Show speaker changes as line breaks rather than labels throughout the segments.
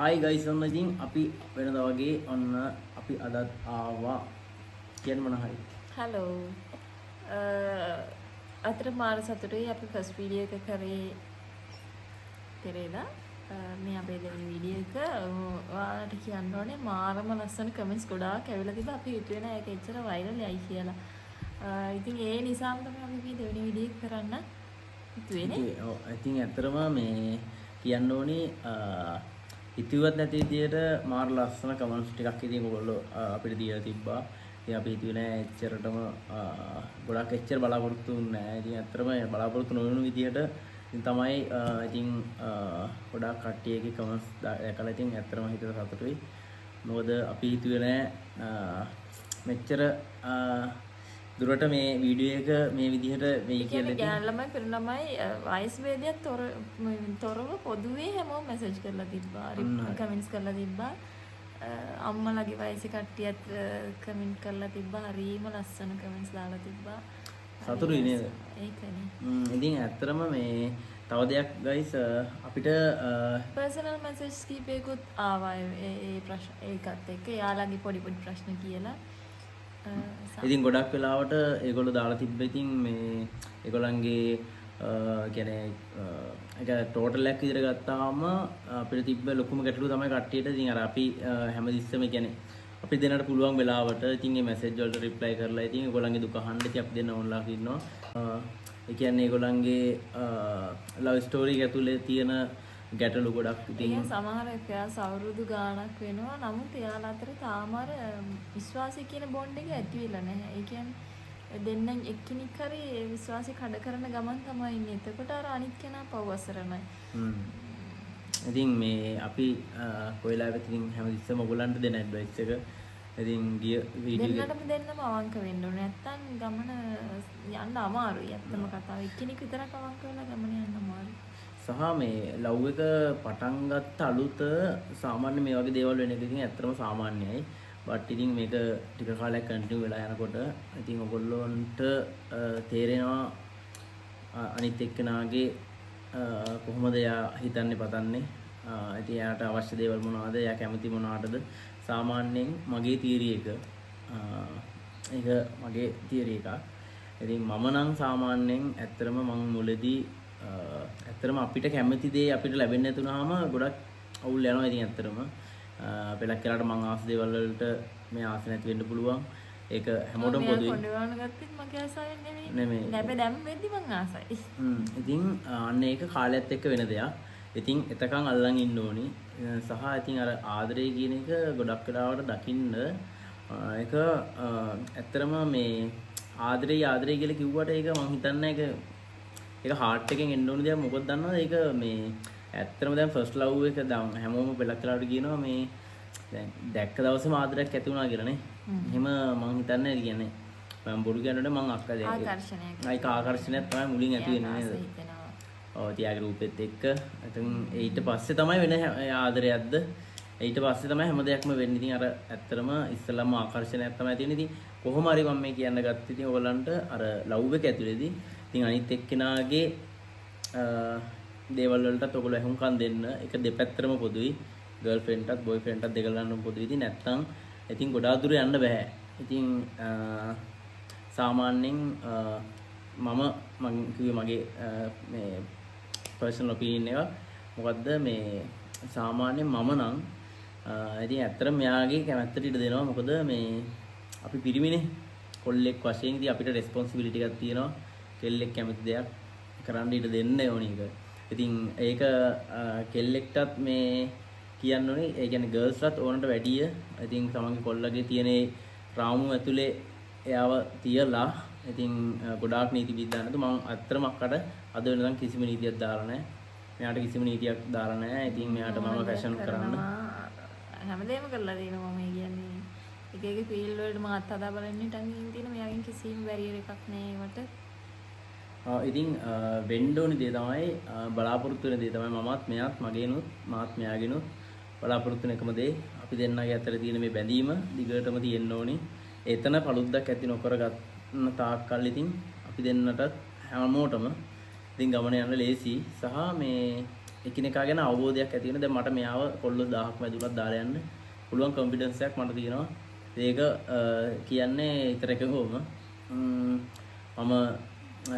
Hi guys, ඔන්න ඉතින් අපි වෙනදා වගේ ඔන්න අපි අදත් ආවා කියන්න මොන හරි.
හලෝ අතට මාර සතුටුයි අපි ෆස්ට් වීඩියෝ එක කරේ පෙරේදා මේ අපේ දෙවෙනි වීඩියෝ එක ඔයාලට කියන්න ඕනේ මාරම ලස්සන කමෙන්ට්ස් ගොඩාක් ඇවිල්ලා තිබ්බා අපි හිතුවේ නෑ ඒක එච්චර වයිරල් යයි කියලා. ඉතින් ඒ නිසාම තමයි අපි මේ දෙවෙනි වීඩියෝ එක කරන්න හිතුවේනේ.
ඔව් ඉතින් ඇත්තටම මේ කියන්න ඕනේ හිතුවත් නැති විදියට මාර ලස්සන කමෙන්ට්ස් ටිකක් ඉතින් ඔයගොල්ලෝ අපිට දීලා තිබ්බා. ඉතින් අපි හිතුවේ නෑ එච්චරටම ගොඩක් එච්චර බලාපොරොත්තු නෑ. ඉතින් ඇත්තටම බලාපොරොත්තු නොවුණු විදියට ඉතින් තමයි ඉතින් ගොඩක් කට්ටියගේ කමෙන්ට්ස් දැකලා ඉතින් ඇත්තටම හිතට සතුටුයි. මොකද අපි හිතුවේ නෑ මෙච්චර දුරට මේ වීඩියෝ එක මේ විදිහට වෙයි කියලා.
ගෑනු ළමයි පිරු ළමයි වයස් ભેදයක් තොරව පොදුවේ හැමෝම මැසේජ් කරලා තිබ්බා. කමෙන්ට්ස් කරලා තිබ්බා. අම්මලාගේ වයසේ කට්ටියත් කමෙන්ට් කරලා තිබ්බා. හරිම ලස්සන කමෙන්ට්ස් දාලා තිබ්බා.
සතුටුයි නේද?
ඒකනේ.
ඉතින් ඇත්තටම මේ තව දෙයක් guys අපිට
පර්සනල් මැසේජ් කීපයකුත් ආවා ඒ ප්‍රශ්න ඒකත් එක්ක යාළගේ පොඩි ප්‍රශ්න කියලා.
ඉතින් ගොඩක් වෙලාවට ඒගොල්ලෝ දාලා තිබ්බ ඉතින් මේ ඒගොල්ලන්ගේ කියන්නේ ඒක ටෝටල් එකක් විතර ගත්තාම අපිට තිබ්බ ලොකුම ගැටලුව තමයි කට්ටියට ඉතින් අර අපි හැමතිස්සෙම කියන්නේ අපි දෙන්නට පුළුවන් වෙලාවට ඉතින් මේ මැසේජ් වලට රිප්ලයි කරලා ඉතින් ඒගොල්ලන්ගේ දුක අහන්න ඉතින් අපි දෙන්න ඕන්ලා ඉන්නවා. ඒ කියන්නේ ඒගොල්ලන්ගේ ලව් ස්ටෝරි එක ඇතුලේ තියෙන ගැටලු ගොඩක් ඉතින්
සමහර එයාස් අවුරුදු ගාණක් වෙනවා. නමුත් එයාලා අතර තාම අර විශ්වාසය කියන බොන්ඩ් එක ඇති වෙලා නැහැ. ඒ කියන්නේ දෙන්නෙන් එක්කෙනෙක් හරි විශ්වාසය කඩ කරන ගමන් තමයි ඉන්නේ. එතකොට අර අනිත් කෙනා පව් අසරණයි.
ඉතින් මේ අපි කොයිලාවෙත් ඉතින් හැමතිස්සෙම ඔයගොල්ලන්ට දෙන ඇඩ්වයිස් එක ඉතින් ගිය වීඩියෝ
දෙන්නටම දෙන්නම අවංක වෙන්න ඕනේ. නැත්තම් ගමන යන්න අමාරුයි. ඇත්තම කතාව එක්කෙනෙක් විතරක් අවංක වෙලා ගමන යන්න අමාරුයි.
සහ මේ ලව් එක පටන් ගත්ත අලුත සාමාන්‍ය මේ වගේ දේවල් වෙන එක ඉතින් ඇත්තටම සාමාන්‍යයි. බට් ඉතින් මේක ටික කාලයක් කන්ටිනියු වෙලා යනකොට ඉතින් ඔයගොල්ලොන්ට තේරෙනවා අනිත් එක්කෙනාගේ කොහොමද එයා හිතන්නේ පතන්නේ. ඉතින් එයාට අවශ්‍ය දේවල් මොනවද? එයා කැමති මොනවටද? සාමාන්‍යයෙන් මගේ තියරි එක ඒක මගේ තියරි එකක්. ඉතින් මම නම් සාමාන්‍යයෙන් ඇත්තටම මම මුලදී ඇත්තටම අපිට කැමති දේ අපිට ලැබෙන්නේ නැතුනහම ගොඩක් අවුල් යනවා. ඉතින් ඇත්තටම පෙලක් කරාට මං ආස දේවල් වලට මේ ආස නැති වෙන්න පුළුවන්. ඒක හැමෝටම පොදුයි.
මම කොණ්ඩේවන ගත්තත් මගේ ආසාවෙන් නෙමෙයි. නැබැයි දැන් වෙද්දි මං ආසයි.
ඉතින් අන්න ඒක කාලයත් එක්ක වෙන දෙයක්. ඉතින් එතකන් අල්ලන් ඉන්න ඕනි. සහ ඉතින් අර ආදරය කියන එක ගොඩක් වෙලාවට දකින්න ඒක ඇත්තටම මේ ආදරය කියලා කිව්වට ඒක මං හිතන්නේ ඒක හાર્ට් එකෙන් එන්න ඕන දෙයක්. මොකද දන්නවද ඒක මේ ඇත්තටම දැන් ෆස්ට් ලව් එක දැන් හැමෝම පෙලක් කරලාට කියනවා මේ දැන් දැක්ක දවසේම ආදරයක් ඇති වුණා කියලා නේ. එහෙම මං හිතන්නේ කියන්නේ මම බොරු කියනකොට මං අක්කා දැන් ඒක ආකර්ෂණයක් තමයි මුලින් ඇති වෙන්නේ නේද? ඔව් තියාගේ රූපෙත් එක්ක. ඉතින් ඊට පස්සේ තමයි වෙන ආදරයක්ද ඊට පස්සේ තමයි හැම දෙයක්ම වෙන්නේ. ඉතින් අර ඇත්තටම ඉස්සෙල්ලාම ආකර්ෂණයක් තමයි තියෙන්නේ. ඉතින් කොහොම හරි මම මේ කියන්න ගත්තේ ඉතින් ඔයගලන්ට අර ලව් එක ඇතුලේදී ඉතින් අනිත් එක්කෙනාගේ දේවල් වලටත් ඔයගොල්ලෝ අහුම්කම් දෙන්න. ඒක දෙපැත්තටම පොදුයි. ගර්ල් ෆ්‍රෙන්ඩ්ටත් බොයි ෆ්‍රෙන්ඩ්ටත් දෙගලන්ටම පොදුයි. ඉතින් නැත්තම් ඉතින් ගොඩාක් දුර යන්න බෑ. ඉතින් සාමාන්‍යයෙන් මම කිව්වේ මගේ මේ පර්සනල් ඔපිනියන් එක මොකද්ද මේ සාමාන්‍යයෙන් මම නම් ඉතින් ඇත්තටම මෙයාගේ කැමැත්තට ඉඩ දෙනවා. මොකද මේ අපි පිරිමිනේ කොල්ලෙක් වශයෙන් ඉතින් අපිට රෙස්පොන්සිබිලිටි එකක් තියෙනවා. කෙල්ලෙක් කැමති දෙයක් කරන්න ඉඩ දෙන්න ඕනේ ඒක. ඉතින් ඒක කෙල්ලෙක්ටත් මේ කියන්න ඕනේ. ඒ කියන්නේ ගර්ල්ස්ලත් ඕනට වැඩිය ඉතින් තමන්ගේ කොල්ලගේ තියෙන රාමු ඇතුලේ එයාව තියලා ඉතින් ගොඩාක් නීති විද්‍යානතු මම අත්‍තරම අක්කට අද වෙනකන් කිසිම නීතියක් දාලා නැහැ. මෙයාට කිසිම නීතියක් දාලා නැහැ. ඉතින් මෙයාට මම ෆැෂන් කරන්න
හැමදේම කරලා දෙනවා මම කියන්නේ. එක එක ෆීල්ඩ් වලට මාත් හදා බලන්න හිටන් තියෙන මෙයාගෙන් කිසිම බැරියර් එකක් නැහැ ඒවට.
ඉතින් වෙන්න ඕනි දේ තමයි බලාපොරොත්තු වෙන දේ තමයි මමත් මෙයාත් මගේනුත් මාත් මෙයාගෙනුත් බලාපොරොත්තු වෙන එකම දේ අපි දෙන්නගේ අතර තියෙන මේ බැඳීම දිගටම තියෙන්න ඕනි. එතන පළුද්දක් ඇති නොකර ගන්න තාක්කල් ඉතින් අපි දෙන්නටත් හැමෝටම ඉතින් ගමන යන්න ලේසි. සහ මේ එකිනෙකා ගැන අවබෝධයක් ඇති වෙන. දැන් මට මෙයාව කොල්ල 1000ක් මැදුණත් දාලා යන්න පුළුවන් කොන්ෆිඩන්ස් එකක් මට තියෙනවා. ඒක කියන්නේ ඊතරකම මම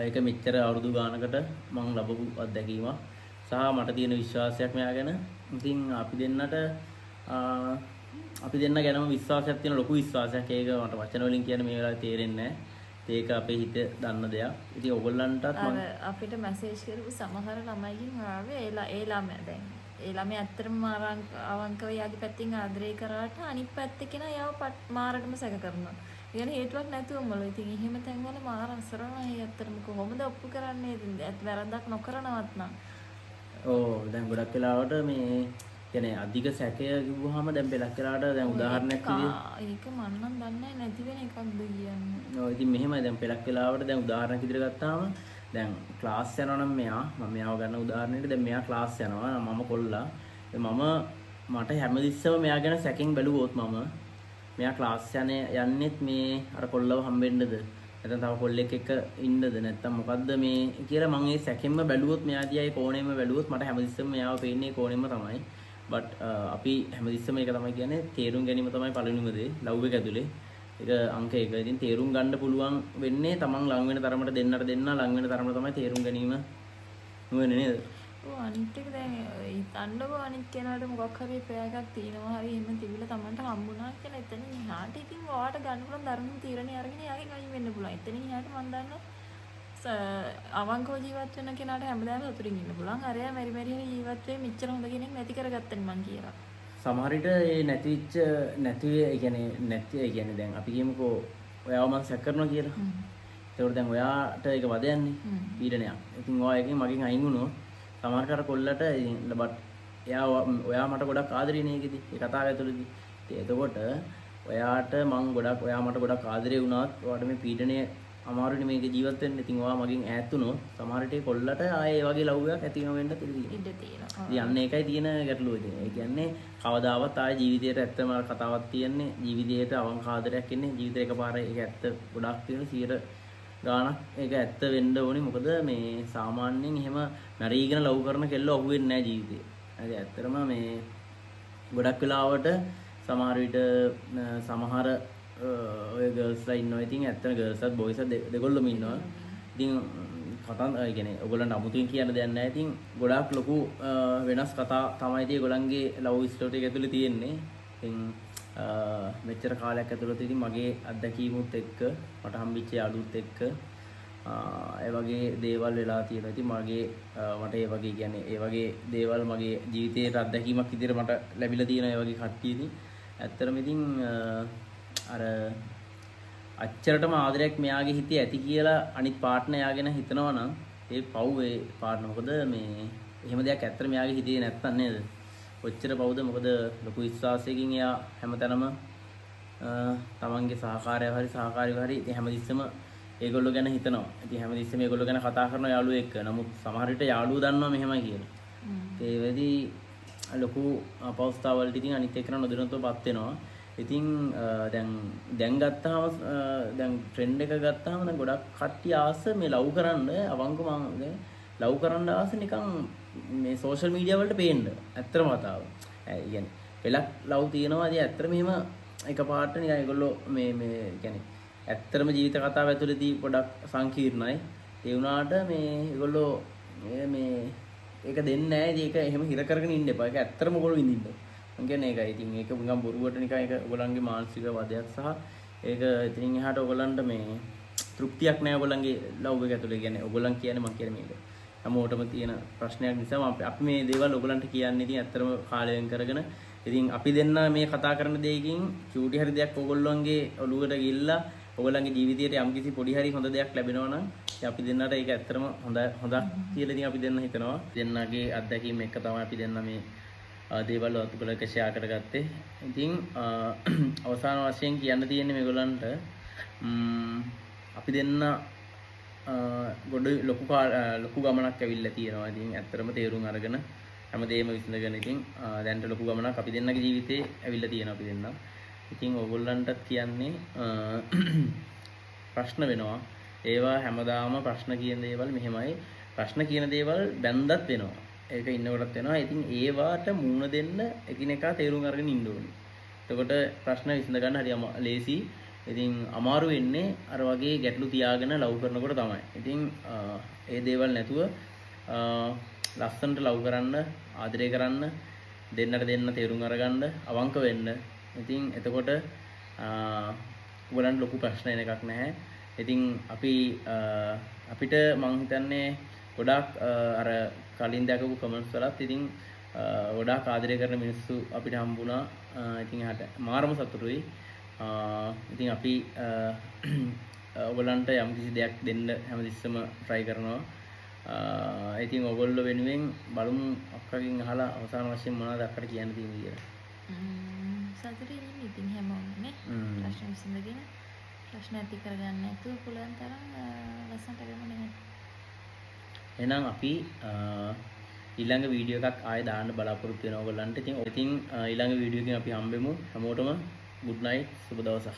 ඒක මෙච්චර අවුරුදු ගානකට මම ලැබපු අත්දැකීමක් සහ මට තියෙන විශ්වාසයක් මෙයා ගැන. ඉතින් අපි දෙන්න ගැනම විශ්වාසයක් තියෙන ලොකු විශ්වාසයක්. ඒක මට වචන වලින් කියන්න මේ වෙලාවේ තේරෙන්නේ නැහැ. ඒක අපේ හිත දන්න දෙයක්. ඉතින් ඔයගොල්ලන්ටත්
මම අපිට මැසේජ් කරපු සමහර ළමයිකින් ආවේ ඒ ළමයා දැන් ඒ ළමයා ඇත්තටම අවංකව යාගේ පැත්තෙන් ආදරය කරාට අනිත් පැත්තේ කෙනා යාව මාරටම සැක කරනවා. يعني හේතුවක් නැතුවමලු. ඉතින් එහෙම තැන්වල මාර අසරණයි ඇත්තටම කොහොමද ඔප්පු කරන්නේ? වැරද්දක් නොකරනවත් නම්.
ඔව් දැන් ගොඩක් වෙලාවට මේ කියන්නේ අධික සැකය කිව්වහම දැන් බෙලක් වෙලාවට දැන් උදාහරණයක් විදිහට
ඒක මම නම් දන්නේ නැති වෙන එකක්ද කියන්නේ.
ඔව් ඉතින් මෙහෙමයි දැන් පෙලක් වෙලාවට දැන් උදාහරණයක් විදිහට ගත්තාම දැන් ක්ලාස් යනවා නම් මම මෙයාව ගන්න උදාහරණයකට දැන් මෙයා ක්ලාස් යනවා මම කොල්ලා. මට හැමතිස්සම මෙයා ගැන සැකෙන් බැලුවොත් මෙයා ක්ලාස් යන්නෙත් මේ අර කොල්ලව හම්බෙන්නද නැත්නම් තව කොල්ලෙක් එක්ක ඉන්නද නැත්නම් මොකද්ද මේ කියලා මම ඒ සැකෙන්ම බැලුවොත් මෙයා දිහා ඒ කෝණයෙන්ම බැලුවොත් මට හැමතිස්සම මෙයාව පේන්නේ කෝණයෙන්ම තමයි. බට් අපි හැමතිස්සම ඒක තමයි කියන්නේ තේරුම් ගැනීම තමයි පළවෙනිම දේ ලව් එක ඇතුලේ. ඒක අංක 1. ඉතින් තේරුම් ගන්න පුළුවන් වෙන්නේ තමන් ළඟ වෙන තරමට දෙන්නට දෙන්න ළඟ වෙන තරමට තමයි තේරුම් ගැනීම නුවණ නේද?
ඔව් අනිත් එක දැන් හිතන්නකෝ අනිත් කෙනාට මොකක් හරි ප්‍රයෝගයක් තියෙනවා හරි එහෙම තිබිලා Tamanට හම්බුණා කියලා එතනින් එහාට ඉතින් ඔයාට ගන්න පුළුවන් ධර්ම තීරණය අරගෙන යාගෙන් අයින් වෙන්න පුළුවන්. එතනින් එහාට මම දන්නවා අවංකව ජීවත් වෙන කෙනාට හැමදාම සතුටින් ඉන්න පුළුවන්. අරයා මෙරි මෙරි ජීවත් වෙන්නේ මෙච්චර හොඳ කෙනෙක් නැති කරගත්තනේ මං කියලා.
සමහර විට ඒ නැති දැන් අපි කියමුකෝ ඔයාව මම සැක කරනවා කියලා. ඒකෝට දැන් ඔයාට ඒක වදයන්නේ පීඩනයක්. ඉතින් ඔයා එකෙන් මගෙන් අයින් වුණොත් සමහර කර කොල්ලට බට් ඔයා මට ගොඩක් ආදරේ නේ ඒකෙදි. ඒ කතාව ඇතුළේදී. ඉතින් එතකොට ඔයා මට ගොඩක් ආදරේ වුණාත් ඔයාට මේ පීඩනය අමාරුනේ මේක ජීවත් වෙන්න. ඉතින් ඔයා මගෙන් ඈත් වුණොත් සමහර විට කොල්ලට ආයේ ඒ වගේ ලව් එකක් ඇති වෙන්න ඉඩ තියෙනවා. ඉතින් ඒකයි තියෙන ගැටලුව ඉතින්. ඒ කියන්නේ කවදාවත් ආයේ ජීවිතේට ඇත්තම කතාවක් තියෙන්නේ. ජීවිතේට අවංක ආදරයක් ඉන්නේ. ජීවිතේ එකපාරේ ඒක ඇත්ත ගොඩක් තියෙන 100 ගානක් ඒක ඇත්ත වෙන්න ඕනේ. මොකද මේ සාමාන්‍යයෙන් එහෙම මැරීගෙන ලව් කරන කෙල්ල අහුවෙන්නේ නැහැ ජීවිතේ. හරි ඇත්තටම මේ ගොඩක් වෙලාවට සමහර විට සමහර ඔය ගර්ල්ස්ලා ඉන්නවා. ඉතින් ඇත්තට ගර්ල්ස්ත් බොයිස්ත් දෙගොල්ලොම ඉන්නවා. ඉතින් ඒ කියන්නේ ඔයගොල්ලන්ට අමුතුවෙන් කියන්න දෙයක් නැහැ. ඉතින් ගොඩාක් ලොකු වෙනස් කතා තමයි ඉතින් ඒගොල්ලන්ගේ ලව් ස්ටෝරි එක ඇතුලේ තියෙන්නේ. ඉතින් මෙච්චර කාලයක් ඇතුළත ඉතින් මගේ අත්දැකීමුත් එක්ක මට හම්බෙච්ච යාළුවොත් එක්ක ඒ වගේ දේවල් වෙලා තියෙනවා. ඉතින් මට ඒ වගේ කියන්නේ ඒ වගේ දේවල් මගේ ජීවිතේට අත්දැකීමක් විදිහට මට ලැබිලා තියෙනවා ඒ වගේ කට්ටිය ඉතින්. ඇත්තටම ඉතින් අර අච්චරටම ආදරයක් මෙයාගේ හිතේ ඇති කියලා අනිත් පාර්ට්නර් යාගෙන හිතනවා නම් ඒ පව් ඒ පාර්ට්නර්. මොකද මේ එහෙම දෙයක් ඇත්තට මෙයාගේ හිතේ නැත්තන් නේද? ඔච්චර පවුද? මොකද ලොකු විශ්වාසයකින් එයා හැමතැනම තමන්ගේ සහකාරියව හරි ඉතින් හැමතිස්සෙම ඒගොල්ලෝ ගැන හිතනවා. ඉතින් හැමතිස්සෙම ඒගොල්ලෝ ගැන කතා කරනවා යාළුවෝ එක්ක. නමුත් සමහර විට යාළුවෝ දන්නවා මෙහෙමයි කියලා. ඒ වෙදී ලොකු අපහසුතාවලට ඉතින් අනිත් එක්කන නොදැනුවත්වපත් වෙනවා. ඉතින් දැන් ගත්තාම දැන් ට්‍රෙන්ඩ් එක ගත්තාම දැන් ගොඩක් කට්ටිය ආස මේ ලව් කරන්න අවංකව ලව් කරන්න ආස නිකන් මේ සෝෂල් මීඩියා වලට පේන්න. ඇත්තම කතාව. ඒ කියන්නේ පෙලක් ලව් තියෙනවා. ඉතින් ඇත්තට මෙහෙම එකපාරට නිකන් ඒගොල්ලෝ මේ කියන්නේ ඇත්තටම ජීවිත කතාව ඇතුළේදී පොඩක් සංකීර්ණයි. ඒ වුණාට මේ ඒගොල්ලෝ මේ ඒක දෙන්නේ නැහැ. ඉතින් ඒක එහෙම හිර කරගෙන ඉන්න එපා. ඒක ඇත්තටම ඔයගොල්ලෝ විඳින්න. මම කියන්නේ ඒකයි. ඉතින් ඒක නිකන් බොරුවට නිකන් ඒක ඔයගොල්ලන්ගේ මානසික වදයක් සහ ඒක ඉතින් එහාට ඔයගොල්ලන්ට මේ තෘප්තියක් නැහැ ඔයගොල්ලන්ගේ ලව් එක ඇතුළේ. කියන්නේ ඔයගොල්ලන් කියන්නේ මම කියන්නේ මේක. හැමෝටම තියෙන ප්‍රශ්නයක් නිසා අපි මේ දේවල් ඔයගොල්ලන්ට කියන්නේ ඉතින් ඇත්තටම කාලය වෙන් කරගෙන ඉතින් අපි දෙන්න මේ කතා කරන දෙයකින් චූටි හරි දෙයක් ඔයගොල්ලන්ගේ ඔළුවට ගිහිල්ලා ඔයගොල්ලන්ගේ ජීවිතයට යම්කිසි පොඩි හරි හොඳ දෙයක් ලැබෙනවා නම් අපි දෙන්නට ඒක ඇත්තටම හොඳක් කියලා ඉතින් අපි දෙන්න හිතනවා. දෙන්නගේ අත්දැකීම් එක තමයි අපි දෙන්න මේ දේවල් ඔයගොල්ලෝ ෂෙයා කරගත්තේ. ඉතින් අවසාන වශයෙන් කියන්න තියෙන්නේ මේගොල්ලන්ට අපි දෙන්න ලොකු ගමනක් ඇවිල්ලා තියෙනවා. ඉතින් ඇත්තටම තේරුම් අරගෙන හැමදේම විසඳගෙන ඉතින් දැන්ට ලොකු ගමනක් අපි දෙන්නගේ ජීවිතේ ඇවිල්ලා තියෙනවා අපි දෙන්න. ඉතින් ඔයගොල්ලන්ටත් කියන්නේ ප්‍රශ්න වෙනවා. ඒවා හැමදාම ප්‍රශ්න කියන දේවල් මෙහෙමයි. ප්‍රශ්න කියන දේවල් බැන්දත් වෙනවා. ඒක ඉන්නකොටත් වෙනවා. ඉතින් ඒවාට මූණ දෙන්න එකිනෙකා තේරුම් අරගෙන ඉන්න ඕනේ. එතකොට ප්‍රශ්න විසඳ ගන්න හරි ලේසි. ඉතින් අමාරු වෙන්නේ අර වගේ ගැටලු තියාගෙන ලව් කරනකොට තමයි. ඉතින් ඒ දේවල් නැතුව ලස්සනට ලව් කරන්න, ආදරය කරන්න, දෙන්නට දෙන්න තේරුම් අරගන්න, අවංක වෙන්න. ඉතින් එතකොට ඔයගලන්ට ලොකු ප්‍රශ්න එන එකක් නැහැ. ඉතින් අපිට මං හිතන්නේ ගොඩාක් අර කලින් දැකපු කමෙන්ට්ස් වලත් ඉතින් ගොඩාක් ආදරය කරන මිනිස්සු අපිට හම්බුණා. ඉතින් එහාට මාරම සතුටුයි. ඉතින් අපි ඔයගලන්ට යම් කිසි දෙයක් දෙන්න හැමතිස්සෙම try කරනවා. ඉතින් ඔයගොල්ලෝ වෙනුවෙන් බලමු අක්කගෙන් අහලා අවසාන වශයෙන් මොනවද අක්කට කියන්න තියෙන්නේ කියලා.
සතුටින් ඉන්න ඉතින් හැමෝම නේ. ප්‍රශ්න විසඳගෙන ප්‍රශ්න ඇති කරගන්න නැතුව පුළුවන් තරම් ලස්සනට ගමන යන්න.
එහෙනම් අපි ඊළඟ වීඩියෝ එකක් ආයෙ දාන්න බලාපොරොත්තු වෙනවා ඔයගලන්ට. ඉතින් ඊළඟ වීඩියෝ එකකින් අපි හම්බෙමු. හැමෝටම good night සුබ දවසක්.